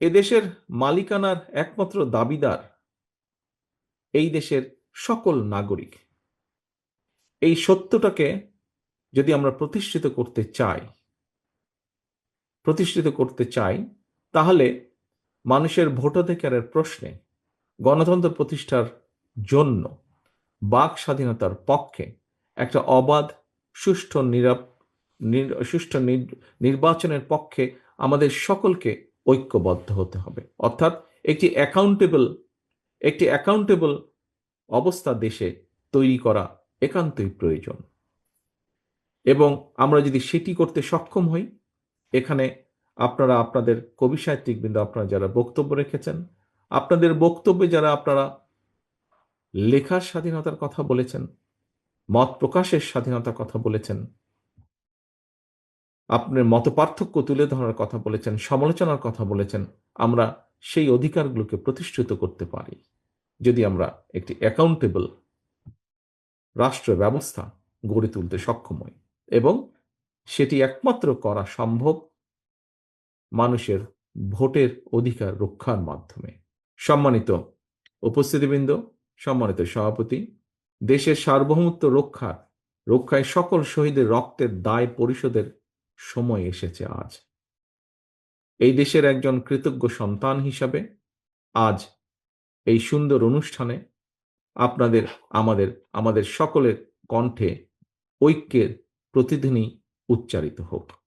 এদেশের মালিকানার একমাত্র দাবিদার এই দেশের সকল নাগরিক। এই সত্যটাকে যদি আমরা প্রতিষ্ঠিত করতে চাই, তাহলে মানুষের ভোটাধিকারের প্রশ্নে গণতন্ত্র প্রতিষ্ঠার জন্য বাক স্বাধীনতার পক্ষে একটা অবাধ সুষ্ঠু সুষ্ঠু নির্বাচনের পক্ষে আমাদের সকলকে ঐক্যবদ্ধ হতে হবে। অর্থাৎ একটি অ্যাকাউন্টেবল অবস্থা দেশে তৈরি করা একান্তই প্রয়োজন। এবং আমরা যদি সেটি করতে সক্ষম হই, এখানে আপনারা আপনাদের কবি সাহিত্যিকবৃন্দ, আপনারা যারা বক্তব্য রেখেছেন, আপনাদের বক্তব্যে যারা আপনারা লেখার স্বাধীনতার কথা বলেছেন, মত প্রকাশের স্বাধীনতার কথা বলেছেন, আপনার মত পার্থক্য তুলে ধরার কথা বলেছেন, সমালোচনার কথা বলেছেন, আমরা সেই অধিকারগুলোকে প্রতিষ্ঠিত করতে পারি যদি আমরা একটি অ্যাকাউন্টেবল রাষ্ট্র ব্যবস্থা গড়ে তুলতে সক্ষম হই। এবং সেটি একমাত্র করা সম্ভব মানুষের ভোটের অধিকার রক্ষার মাধ্যমে। সম্মানিত উপস্থিতিবৃন্দ, সম্মানিত সভাপতি, দেশের সার্বভৌমত্ব রক্ষায় সকল শহীদের রক্তের দায় পরিশোধের সময় এসেছে আজ। এই দেশের একজন কৃতজ্ঞ সন্তান হিসাবে আজ এই সুন্দর অনুষ্ঠানে আপনাদের আমাদের সকলের কণ্ঠে ঐক্যের প্রতিধ্বনি উচ্চারিত হোক।